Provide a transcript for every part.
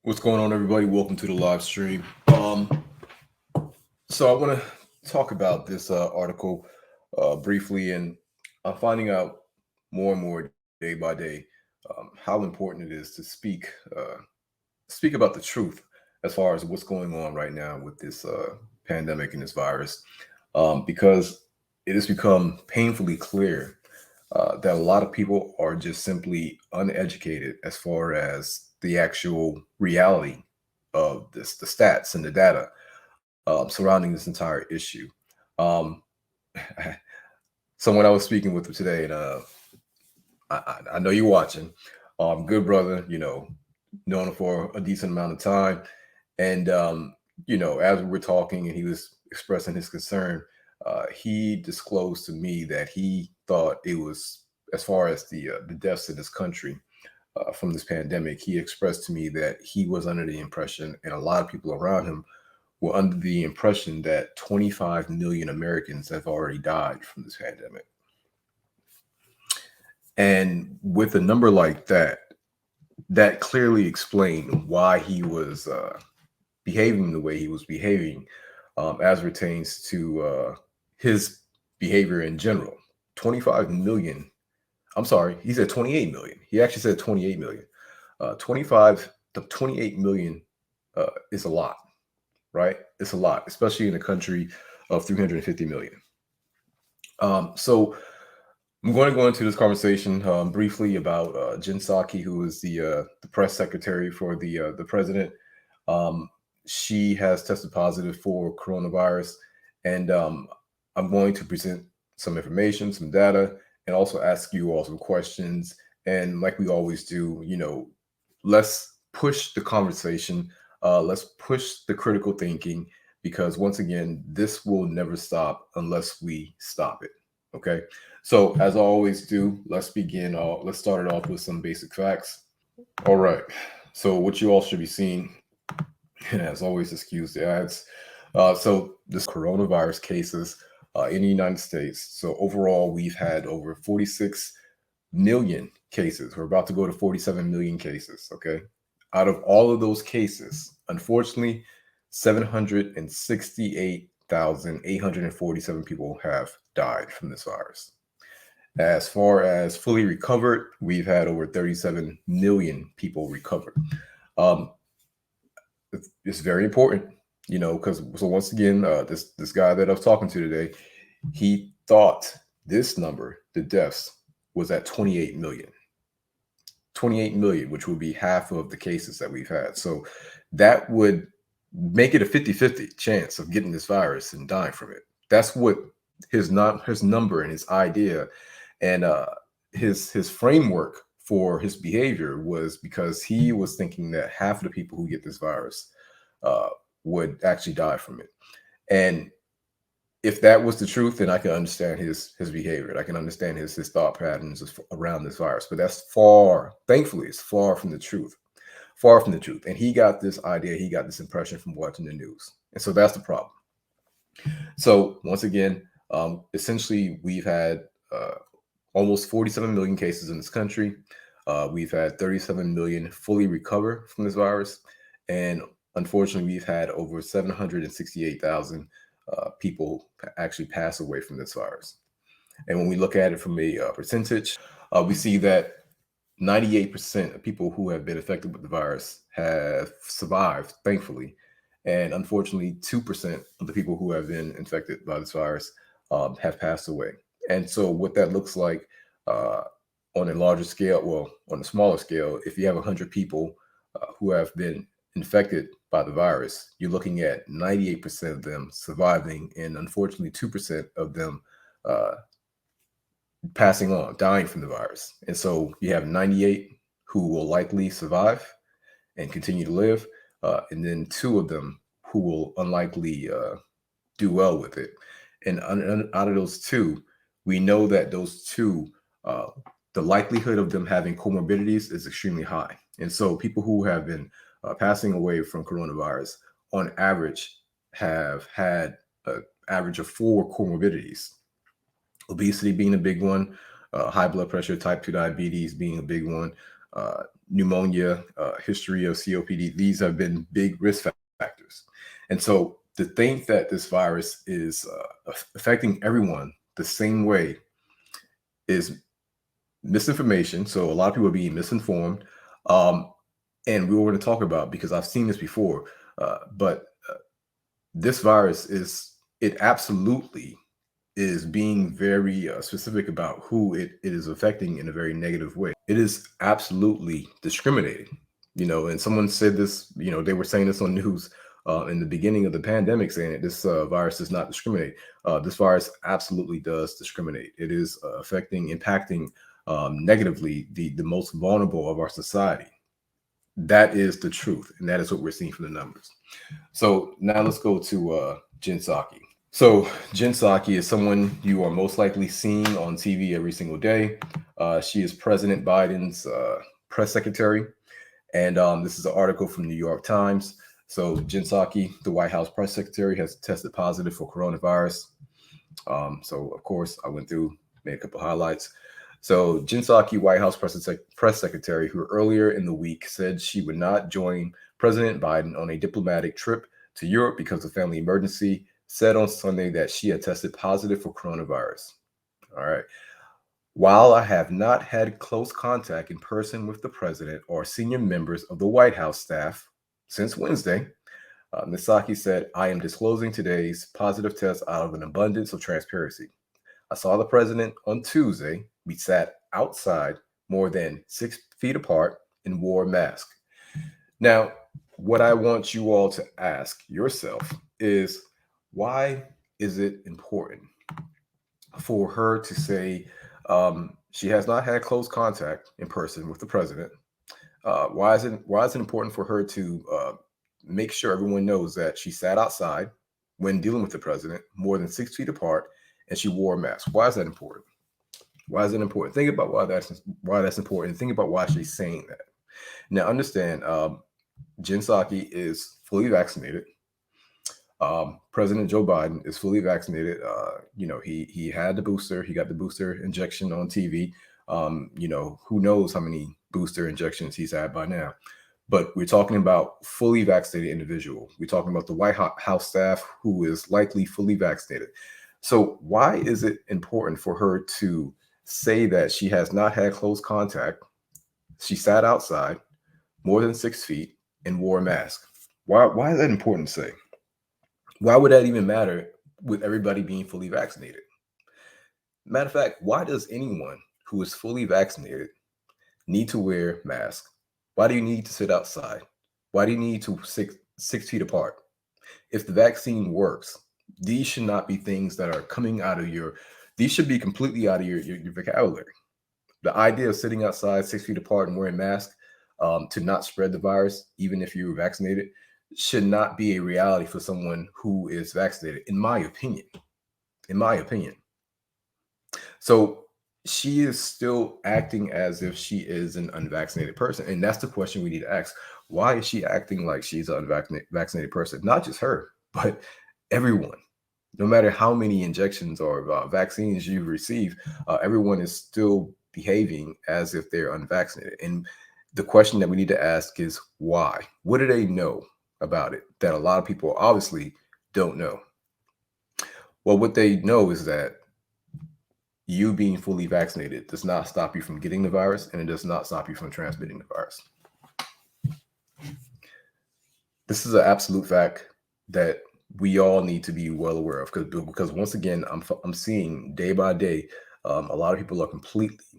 What's going on, everybody? Welcome to the live stream. So I want to talk about this article briefly, and I'm finding out more and more day by day how important it is to speak about the truth as far as what's going on right now with this pandemic and this virus, because it has become painfully clear that a lot of people are just simply uneducated as far as the actual reality of the stats and the data surrounding this entire issue. Um, Someone I was speaking with today, and I know you're watching. Good brother, known him for a decent amount of time, and as we were talking, and he was expressing his concern, he disclosed to me that he thought it was, as far as the deaths in this country from this pandemic, he expressed to me that he was under the impression, and a lot of people around him were under the impression that 25 million Americans have already died from this pandemic. And with a number like that, that clearly explained why he was behaving the way he was behaving as pertains to his behavior in general. 25 million. I'm sorry, he said 28 million. He actually said 28 million. 25 to 28 million is a lot, right? It's a lot, especially in a country of 350 million. So I'm going to go into this conversation briefly about Jen Psaki, who is the press secretary for the president. Um, she has tested positive for coronavirus, and I'm going to present some information, some data, and also ask you all some questions. And like we always do, let's push the conversation. Let's push the critical thinking, because once again, this will never stop unless we stop it. Okay. So as I always do, let's begin. Let's start it off with some basic facts. All right. So what you all should be seeing, and as always, excuse the ads. So this coronavirus cases in the United States. So overall, we've had over 46 million cases. We're about to go to 47 million cases. Okay. Out of all of those cases, unfortunately, 768,847 people have died from this virus. As far as fully recovered, we've had over 37 million people recovered. Um, it's very important, because so once again, this guy that I was talking to today, he thought this number, the deaths, was at 28 million. 28 million, which would be half of the cases that we've had. So that would make it a 50-50 chance of getting this virus and dying from it. That's what his number and his idea and his framework for his behavior was, because he was thinking that half of the people who get this virus uh, would actually die from it. And if that was the truth, then I can understand his behavior. I can understand his thought patterns around this virus. But that's far, thankfully, it's far from the truth. Far from the truth. And he got this idea, he got this impression from watching the news. And so that's the problem. So once again, essentially, we've had almost 47 million cases in this country. We've had 37 million fully recover from this virus. And unfortunately, we've had over 768,000 people actually pass away from this virus. And when we look at it from a percentage, we see that 98% of people who have been affected with the virus have survived, thankfully. And unfortunately, 2% of the people who have been infected by this virus have passed away. And so, what that looks like uh, on a larger scale, well, on a smaller scale, if you have 100 people who have been infected by the virus, you're looking at 98% of them surviving, and unfortunately, 2% of them uh, passing on, dying from the virus. And so you have 98 who will likely survive and continue to live, and then two of them who will unlikely do well with it. And out of those two, we know that those two, uh, the likelihood of them having comorbidities is extremely high. And so people who have been passing away from coronavirus on average have had an average of 4 comorbidities, obesity being a big one, high blood pressure, type 2 diabetes being a big one, pneumonia, history of COPD. These have been big risk factors. And so to think that this virus is affecting everyone the same way is misinformation. So a lot of people are being misinformed. And we were going to talk about, because I've seen this before, but this virus it absolutely is being very specific about who it is affecting in a very negative way. It is absolutely discriminating, and someone said this, they were saying this on news in the beginning of the pandemic, saying that this virus does not discriminate. This virus absolutely does discriminate. It is impacting negatively the most vulnerable of our society. That is the truth, and that is what we're seeing from the numbers. So now let's go to Jen Psaki. So Jen Psaki is someone you are most likely seeing on TV every single day. She is President Biden's press secretary. And this is an article from the New York Times. So Jen Psaki, the White House press secretary, has tested positive for coronavirus. So, of course, I went through, made a couple highlights. So Jen Psaki, White House press secretary, who earlier in the week said she would not join President Biden on a diplomatic trip to Europe because of family emergency, said on Sunday that she had tested positive for coronavirus. All right. While I have not had close contact in person with the president or senior members of the White House staff since Wednesday, Ms. Psaki said, I am disclosing today's positive test out of an abundance of transparency. I saw the president on Tuesday. We sat outside more than 6 feet apart and wore a mask. Now, what I want you all to ask yourself is, why is it important for her to say she has not had close contact in person with the president? Why is it important for her to make sure everyone knows that she sat outside when dealing with the president, more than 6 feet apart, and she wore a mask? Why is that important? Why is it important? Think about why that's important. Think about why she's saying that. Now, understand, Jen Psaki is fully vaccinated. President Joe Biden is fully vaccinated. He had the booster. He got the booster injection on TV. Who knows how many booster injections he's had by now. But we're talking about fully vaccinated individual. We're talking about the White House staff who is likely fully vaccinated. So why is it important for her to say that she has not had close contact? She sat outside more than 6 feet and wore a mask. Why is that important to say? Why would that even matter with everybody being fully vaccinated? Matter of fact, why does anyone who is fully vaccinated need to wear masks? Why do you need to sit outside? Why do you need to 6 feet apart? If the vaccine works, these should not be things that are coming out of these should be completely out of your vocabulary. The idea of sitting outside 6 feet apart and wearing masks to not spread the virus, even if you're vaccinated, should not be a reality for someone who is vaccinated, in my opinion. So she is still acting as if she is an unvaccinated person. And that's the question we need to ask. Why is she acting like she's an unvaccinated person? Not just her, but everyone. No matter how many injections or vaccines you receive, everyone is still behaving as if they're unvaccinated. And the question that we need to ask is why? What do they know about it that a lot of people obviously don't know? Well, what they know is that you being fully vaccinated does not stop you from getting the virus, and it does not stop you from transmitting the virus. This is an absolute fact that we all need to be well aware of, because once again, I'm seeing day by day, a lot of people are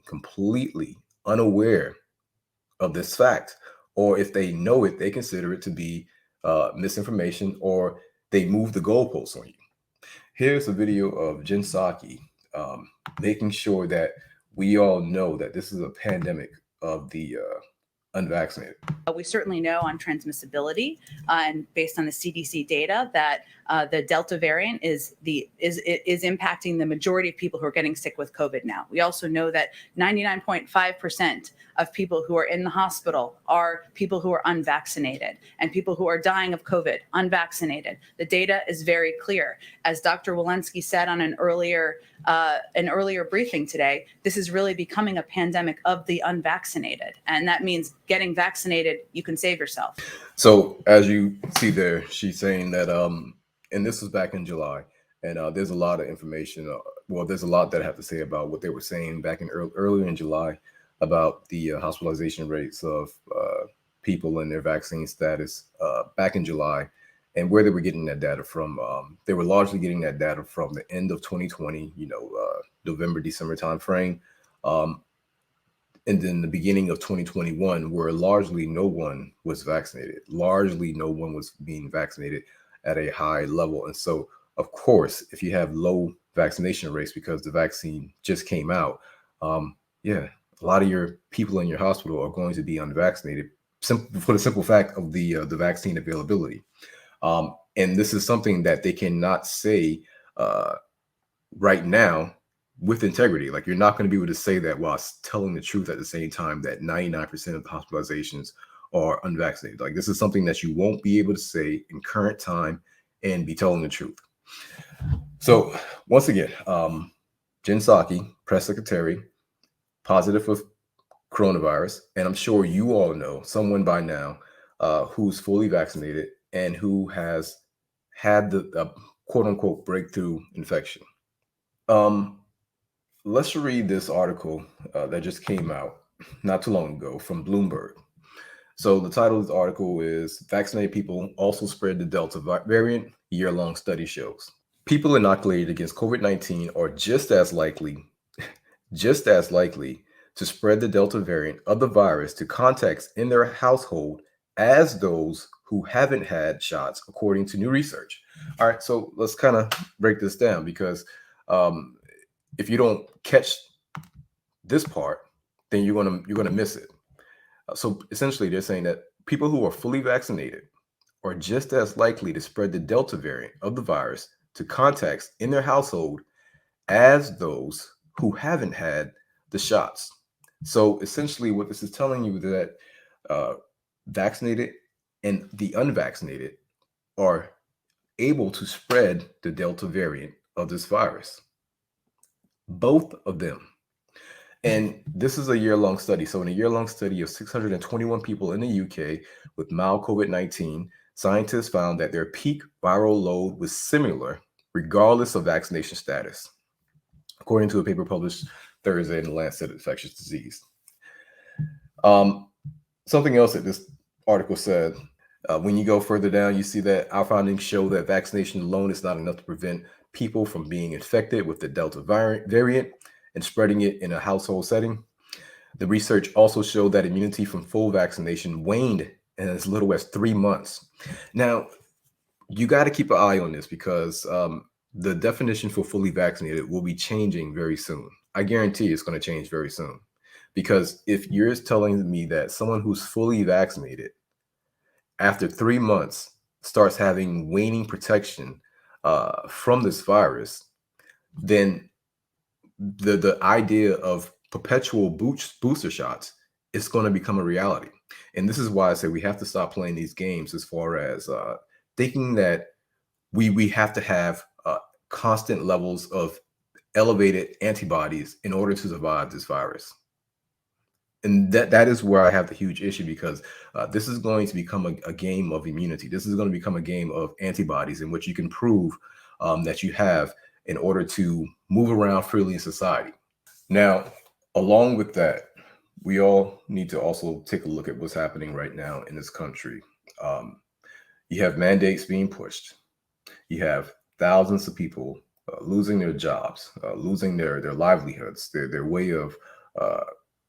completely unaware of this fact, or if they know it, they consider it to be misinformation, or they move the goalposts on you. Here's a video of Jen Psaki making sure that we all know that this is a pandemic of the unvaccinated. We certainly know on transmissibility and based on the CDC data that the Delta variant is impacting the majority of people who are getting sick with COVID now. We also know that 99.5% of people who are in the hospital are people who are unvaccinated, and people who are dying of COVID unvaccinated. The data is very clear. As Dr. Walensky said on an earlier briefing today, this is really becoming a pandemic of the unvaccinated, and that means getting vaccinated, you can save yourself. So as you see there, she's saying that, and this was back in July, and there's a lot of information. Well, there's a lot that I have to say about what they were saying back in earlier in July about the hospitalization rates of people and their vaccine status back in July, and where they were getting that data from. They were largely getting that data from the end of 2020, November, December timeframe. And then the beginning of 2021, where largely no one was vaccinated, largely no one was being vaccinated at a high level. And so, of course, if you have low vaccination rates because the vaccine just came out, yeah, a lot of your people in your hospital are going to be unvaccinated for the simple fact of the vaccine availability. And this is something that they cannot say right now with integrity. Like, you're not going to be able to say that while telling the truth at the same time that 99% of the hospitalizations are unvaccinated. Like, this is something that you won't be able to say in current time and be telling the truth. So once again, Jen Psaki, press secretary, positive for coronavirus. And I'm sure you all know someone by now who's fully vaccinated and who has had the quote unquote breakthrough infection. Let's read this article that just came out not too long ago from Bloomberg. So the title of the article is "Vaccinated People Also Spread the Delta Variant, Year-Long Study Shows." People inoculated against COVID-19 are just as likely to spread the Delta variant of the virus to contacts in their household as those who haven't had shots, according to new research. All right, so let's kind of break this down, because if you don't catch this part, then you're gonna miss it. So essentially, they're saying that people who are fully vaccinated are just as likely to spread the Delta variant of the virus to contacts in their household as those who haven't had the shots. So essentially, what this is telling you that vaccinated and the unvaccinated are able to spread the Delta variant of this virus. Both of them. And this is a year-long study. So in a year-long study of 621 people in the UK with mild COVID-19, scientists found that their peak viral load was similar regardless of vaccination status, according to a paper published Thursday in the Lancet Infectious Disease. Something else that this article said, when you go further down, you see that our findings show that vaccination alone is not enough to prevent people from being infected with the Delta variant and spreading it in a household setting. The research also showed that immunity from full vaccination waned in as little as 3 months. Now, you got to keep an eye on this, because the definition for fully vaccinated will be changing very soon. I guarantee it's going to change very soon. Because if you're telling me that someone who's fully vaccinated after 3 months starts having waning protection from this virus, then the idea of perpetual booster shots is going to become a reality. And this is why I say we have to stop playing these games, as far as thinking that we have to have constant levels of elevated antibodies in order to survive this virus. And that is where I have the huge issue, because this is going to become a game of immunity. This is going to become a game of antibodies, in which you can prove that you have in order to move around freely in society. Now, along with that, we all need to also take a look at what's happening right now in this country. You have mandates being pushed. You have thousands of people losing their jobs, losing their livelihoods, their way of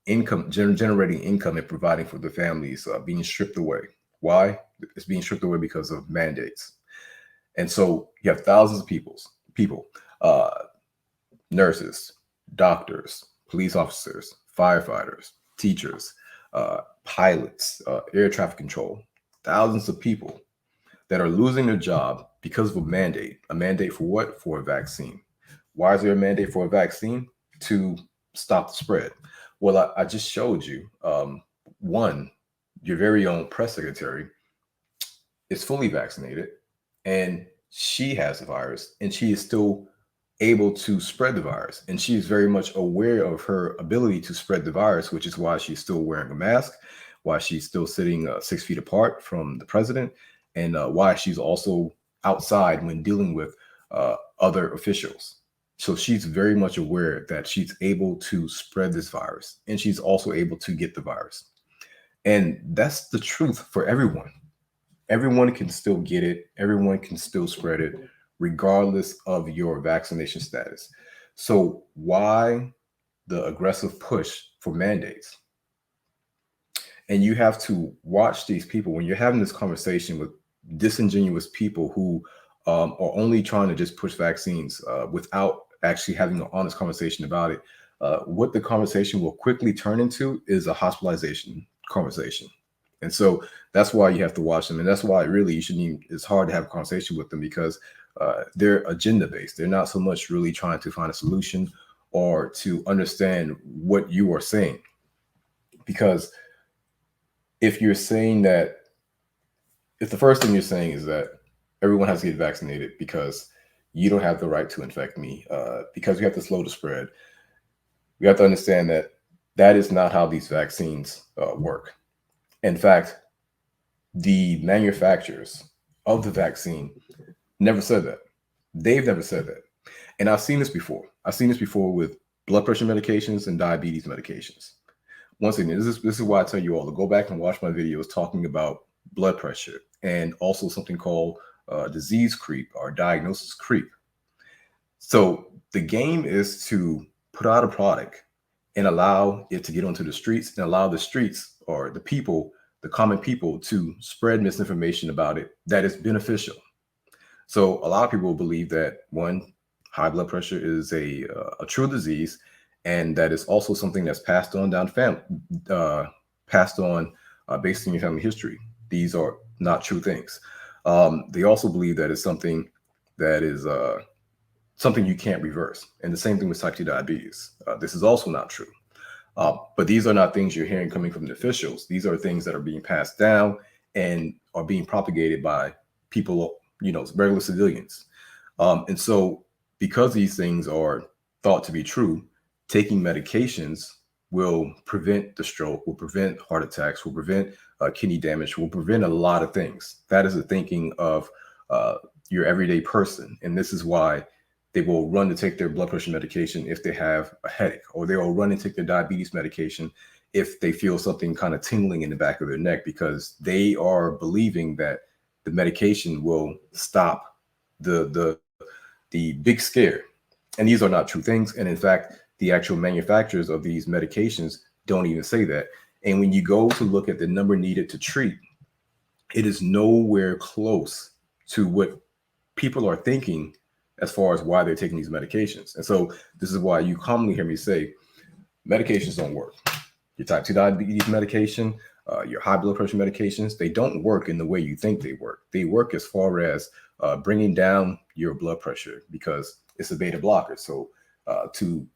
income, generating income and providing for their families, being stripped away. Why? It's being stripped away because of mandates. And so you have thousands of people, nurses, doctors, police officers, firefighters, teachers, pilots, air traffic control, thousands of people that are losing their job because of a mandate. A mandate for what? For a vaccine. Why is there a mandate for a vaccine? To stop the spread. Well, I just showed you. One, your very own press secretary is fully vaccinated, and she has the virus, and she is still able to spread the virus. And she is very much aware of her ability to spread the virus, which is why she's still wearing a mask, why she's still sitting 6 feet apart from the president, and why she's also outside when dealing with other officials. So she's very much aware that she's able to spread this virus, and she's also able to get the virus. And that's the truth for everyone. Everyone can still get it, everyone can still spread it, regardless of your vaccination status. So, why the aggressive push for mandates? And you have to watch these people when you're having this conversation with disingenuous people who are only trying to just push vaccines without actually having an honest conversation about it. What the conversation will quickly turn into is a hospitalization conversation. And so that's why you have to watch them. And that's why really you shouldn't even, it's hard to have a conversation with them because they're agenda based. They're not so much really trying to find a solution or to understand what you are saying. Because if you're saying that, if the first thing you're saying is that everyone has to get vaccinated because you don't have the right to infect me, because you have to slow the spread, we have to understand that that is not how these vaccines work. In fact, the manufacturers of the vaccine never said that. They've never said that. And I've seen this before. I've seen this before with blood pressure medications and diabetes medications. Once again, this is why I tell you all to go back and watch my videos talking about blood pressure and also something called disease creep or diagnosis creep. So the game is to put out a product and allow it to get onto the streets and allow the streets or the people, the common people, to spread misinformation about it that is beneficial. So a lot of people believe that one, high blood pressure is a true disease, and that is also something that's passed on down family, passed on based on your family history. These are not true things. They also believe that it's something that is something you can't reverse, and the same thing with type 2 diabetes. This is also not true. But these are not things you're hearing coming from the officials. These are things that are being passed down and are being propagated by people, regular civilians. And so because these things are thought to be true, taking medications will prevent the stroke, will prevent heart attacks, will prevent kidney damage, will prevent a lot of things. That is the thinking of your everyday person. And this is why they will run to take their blood pressure medication if they have a headache, or they will run and take their diabetes medication if they feel something kind of tingling in the back of their neck, because they are believing that the medication will stop the big scare. And these are not true things. And in fact, the actual manufacturers of these medications don't even say that. And when you go to look at the number needed to treat, it is nowhere close to what people are thinking as far as why they're taking these medications. And so this is why you commonly hear me say medications don't work. Your type 2 diabetes medication, your high blood pressure medications, they don't work in the way you think they work. They work as far as bringing down your blood pressure because it's a beta blocker. So to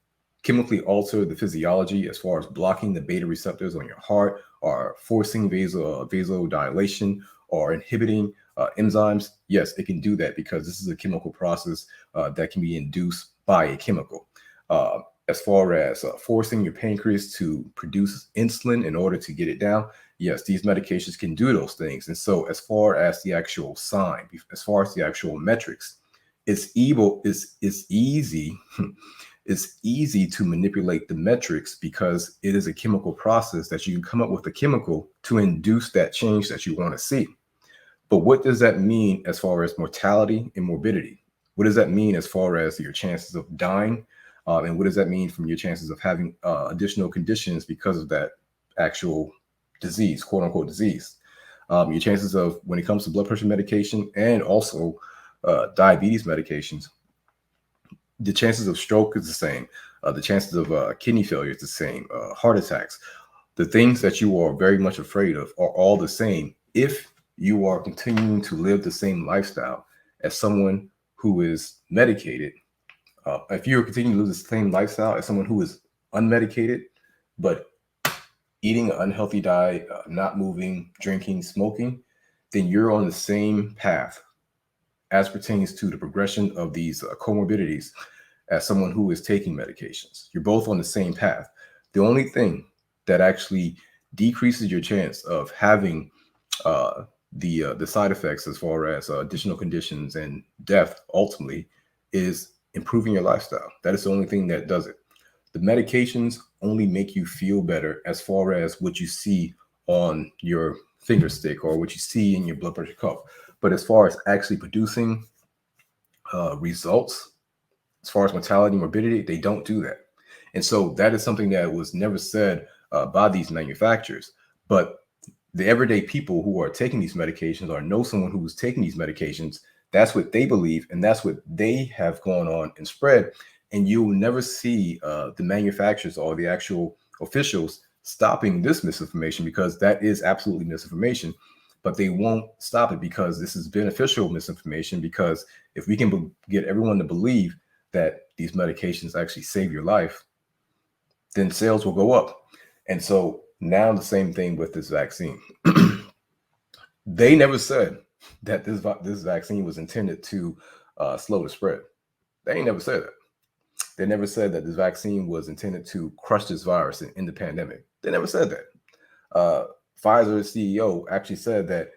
chemically alter the physiology as far as blocking the beta receptors on your heart or forcing vasodilation or inhibiting enzymes, yes, it can do that because this is a chemical process that can be induced by a chemical. As far as forcing your pancreas to produce insulin in order to get it down, yes, these medications can do those things. And so as far as the actual sign, as far as the actual metrics, it's easy. It's easy to manipulate the metrics because it is a chemical process that you can come up with a chemical to induce that change that you want to see. But what does that mean as far as mortality and morbidity? What does that mean as far as your chances of dying? And what does that mean from your chances of having additional conditions because of that actual disease, quote unquote disease? Your chances of, when it comes to blood pressure medication and also diabetes medications, the chances of stroke is the same. The chances of kidney failure is the same. Heart attacks. The things that you are very much afraid of are all the same if you are continuing to live the same lifestyle as someone who is medicated. If you're continuing to live the same lifestyle as someone who is unmedicated, but eating an unhealthy diet, not moving, drinking, smoking, then you're on the same path as pertains to the progression of these comorbidities as someone who is taking medications. You're both on the same path. The only thing that actually decreases your chance of having the side effects as far as additional conditions and death ultimately is improving your lifestyle. That is the only thing that does it. The medications only make you feel better as far as what you see on your finger stick or what you see in your blood pressure cuff. But as far as actually producing results, as far as mortality and morbidity, they don't do that. And so that is something that was never said by these manufacturers. But the everyday people who are taking these medications or know someone who is taking these medications, that's what they believe. And that's what they have gone on and spread. And you will never see the manufacturers or the actual officials stopping this misinformation, because that is absolutely misinformation. But they won't stop it because this is beneficial misinformation. Because if we can get everyone to believe that these medications actually save your life, then sales will go up. And so now the same thing with this vaccine. They never said that this vaccine was intended to slow the spread. They ain't never said that. They never said that this vaccine was intended to crush this virus in the pandemic. They never said that. Pfizer's CEO actually said that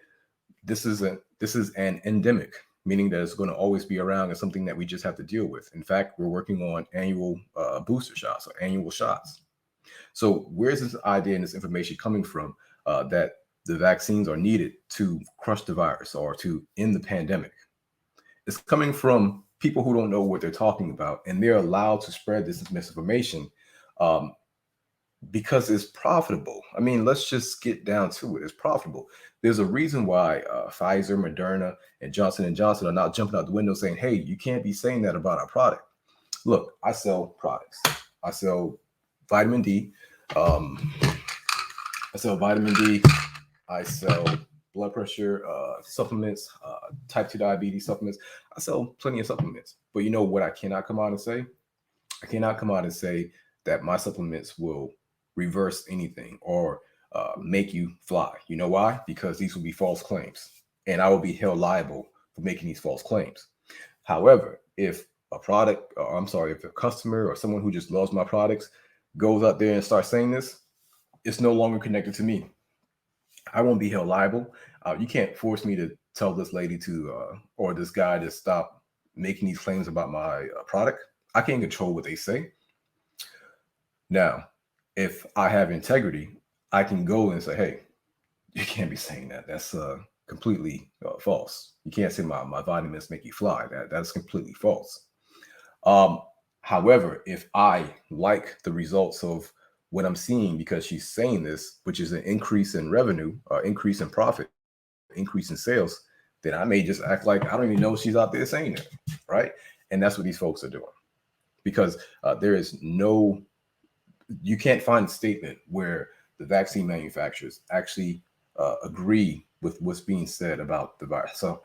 this is an endemic, meaning that it's going to always be around and something that we just have to deal with. In fact, we're working on annual booster shots or annual shots. So where's this idea and this information coming from that the vaccines are needed to crush the virus or to end the pandemic? It's coming from people who don't know what they're talking about, and they're allowed to spread this misinformation because it's profitable. I mean, let's just get down to it. It's profitable. There's a reason why Pfizer, Moderna, and Johnson & Johnson are not jumping out the window saying, hey, you can't be saying that about our product. Look, I sell products. I sell vitamin D. I sell vitamin D. I sell blood pressure supplements, type 2 diabetes supplements. I sell plenty of supplements. But you know what I cannot come out and say? I cannot come out and say that my supplements will reverse anything or make you fly. You know why? Because these will be false claims, and I will be held liable for making these false claims. However, if if a customer or someone who just loves my products goes out there and starts saying this, it's no longer connected to me. I won't be held liable. You can't force me to tell this lady or this guy to stop making these claims about my product. I can't control what they say. Now, if I have integrity, I can go and say, hey, you can't be saying that. That's completely false. You can't say my vitamins make you fly. That's completely false. However, if I like the results of what I'm seeing because she's saying this, which is an increase in revenue, increase in profit, increase in sales, then I may just act like I don't even know she's out there saying it, right? And that's what these folks are doing, because you can't find a statement where the vaccine manufacturers actually agree with what's being said about the virus. So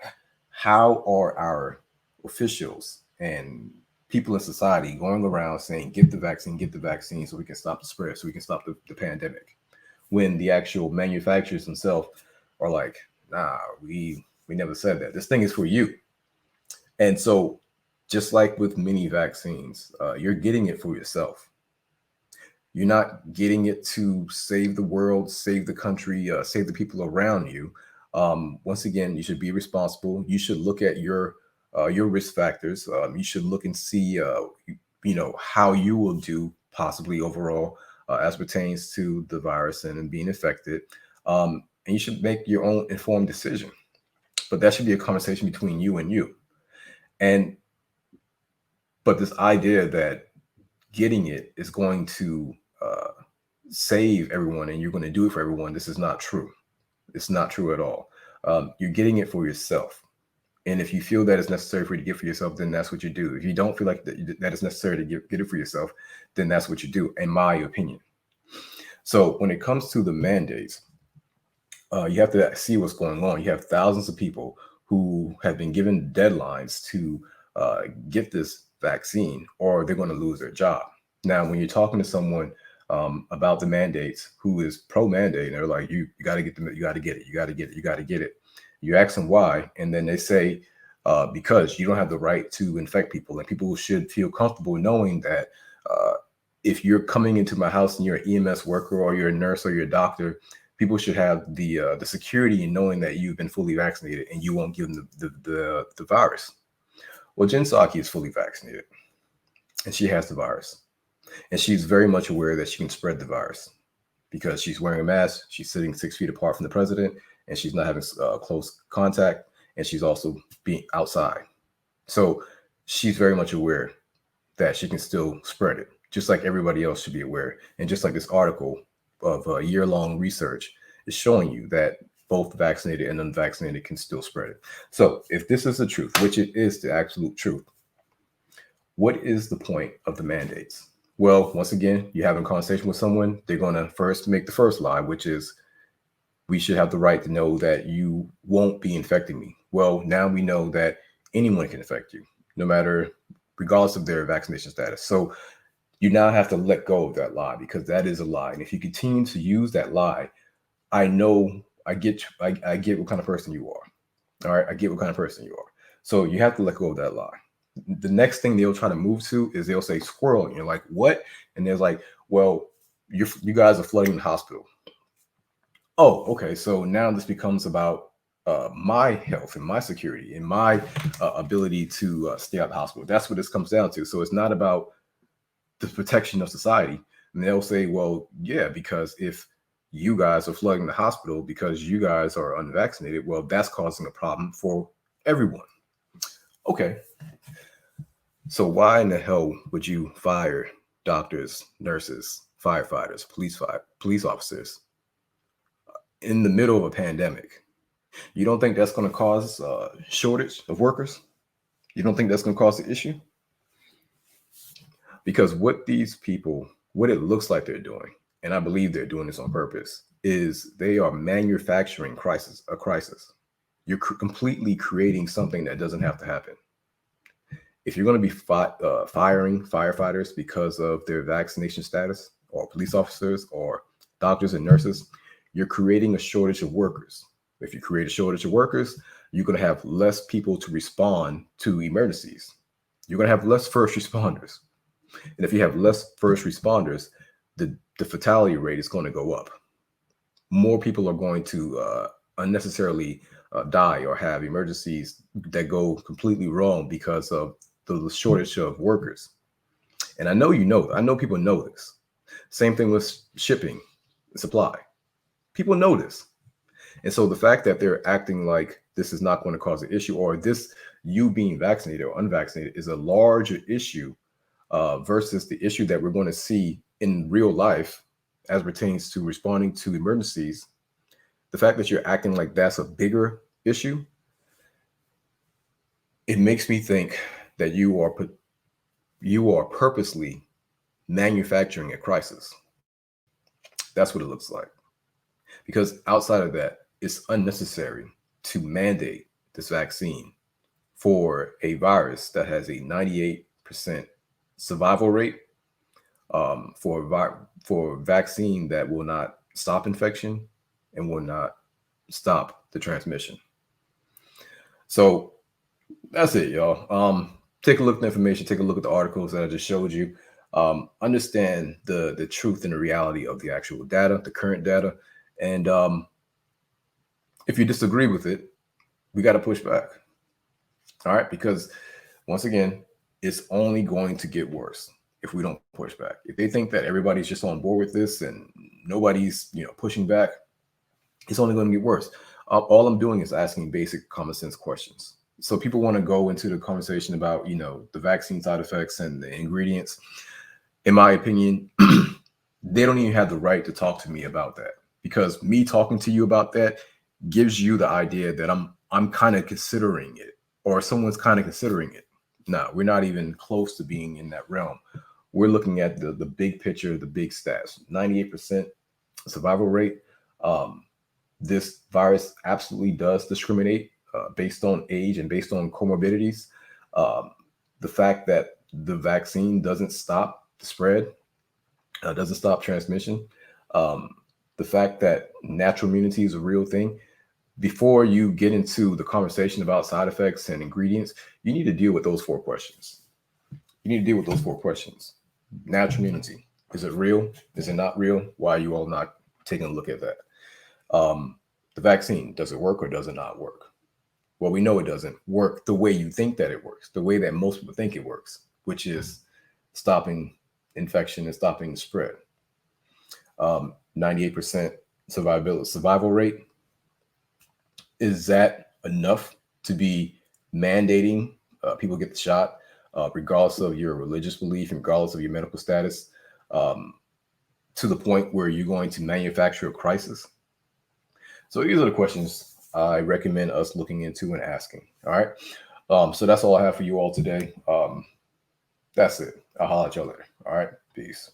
how are our officials and people in society going around saying, get the vaccine so we can stop the spread, so we can stop the pandemic, when the actual manufacturers themselves are like, nah, we never said that. This thing is for you. And so just like with many vaccines, you're getting it for yourself. You're not getting it to save the world, save the country, save the people around you. Once again, you should be responsible. You should look at your risk factors. You should look and see, how you will do possibly overall as pertains to the virus and being affected. And you should make your own informed decision. But that should be a conversation between you and you. But this idea that getting it is going to save everyone and you're going to do it for everyone, this is not true. It's not true at all. You're getting it for yourself. And if you feel that it's necessary for you to get for yourself, then that's what you do. If you don't feel like that it's necessary to get it for yourself, then that's what you do, in my opinion. So when it comes to the mandates, you have to see what's going on. You have thousands of people who have been given deadlines to get this vaccine, or they're going to lose their job. Now, when you're talking to someone about the mandates who is pro-mandate, and they're like, you got to get them, you got to get it, you got to get it, you got to get it. You ask them why, and then they say, because you don't have the right to infect people, and people should feel comfortable knowing that if you're coming into my house and you're an EMS worker or you're a nurse or you're a doctor, people should have the security in knowing that you've been fully vaccinated and you won't give them the virus. Well, Jen Psaki is fully vaccinated and she has the virus, and she's very much aware that she can spread the virus because she's wearing a mask, she's sitting 6 feet apart from the president, and she's not having close contact, and she's also being outside. So she's very much aware that she can still spread it, just like everybody else should be aware. And just like this article of year-long research is showing you that both vaccinated and unvaccinated can still spread it. So if this is the truth, which it is the absolute truth, what is the point of the mandates? Well, once again, you're having a conversation with someone, they're going to first make the first lie, which is, we should have the right to know that you won't be infecting me. Well, now we know that anyone can infect you, no matter, regardless of their vaccination status. So you now have to let go of that lie, because that is a lie. And if you continue to use that lie, I get what kind of person you are. All right. I get what kind of person you are. So you have to let go of that lie. The next thing they'll try to move to is they'll say squirrel. And you're like, what? And they're like, well, you guys are flooding the hospital. Oh, okay. So now this becomes about my health and my security and my ability to stay out of the hospital. That's what this comes down to. So it's not about the protection of society. And they'll say, well, yeah, because if you guys are flooding the hospital because you guys are unvaccinated, well, that's causing a problem for everyone. Okay. So why in the hell would you fire doctors, nurses, firefighters, police officers in the middle of a pandemic? You don't think that's going to cause a shortage of workers? You don't think that's going to cause the issue? Because what these people, what it looks like they're doing, and I believe they're doing this on purpose, is they are manufacturing a crisis. You're completely creating something that doesn't have to happen. If you're going to be firing firefighters because of their vaccination status, or police officers, or doctors and nurses, you're creating a shortage of workers. If you create a shortage of workers, you're going to have less people to respond to emergencies. You're going to have less first responders. And if you have less first responders, the fatality rate is going to go up. More people are going to unnecessarily die or have emergencies that go completely wrong because of the shortage of workers. And I know people know this. Same thing with shipping, supply. People know this. And so the fact that they're acting like this is not going to cause an issue, or this, you being vaccinated or unvaccinated, is a larger issue versus the issue that we're going to see in real life as pertains to responding to emergencies, the fact that you're acting like that's a bigger issue, it makes me think that you are purposely manufacturing a crisis. That's what it looks like. Because outside of that, it's unnecessary to mandate this vaccine for a virus that has a 98% survival rate, for a vaccine that will not stop infection and will not stop the transmission. So that's it, y'all. Take a look at the information, take a look at the articles that I just showed you. Understand the truth and the reality of the actual data, the current data. And if you disagree with it, we got to push back. All right, because once again, it's only going to get worse if we don't push back. If they think that everybody's just on board with this and nobody's, pushing back, it's only going to get worse. All I'm doing is asking basic common sense questions. So people want to go into the conversation about, the vaccine side effects and the ingredients. In my opinion, they don't even have the right to talk to me about that, because me talking to you about that gives you the idea that I'm kind of considering it, or someone's kind of considering it. No, we're not even close to being in that realm. We're looking at the big picture, the big stats. 98% survival rate. This virus absolutely does discriminate based on age and based on comorbidities. The fact that the vaccine doesn't stop the spread, doesn't stop transmission. Um, the fact that natural immunity is a real thing. Before you get into the conversation about side effects and ingredients, you need to deal with those 4 questions. You need to deal with those 4 questions. Natural immunity. Is it real? Is it not real? Why are you all not taking a look at that? The vaccine, does it work or does it not work? Well, we know it doesn't work the way you think that it works, the way that most people think it works, which is stopping infection and stopping the spread. 98% survival rate. Is that enough to be mandating people get the shot, regardless of your religious belief and regardless of your medical status, to the point where you're going to manufacture a crisis? So these are the questions I recommend us looking into and asking. All right. So that's all I have for you all today. That's it. I'll holler at y'all later. All right. Peace.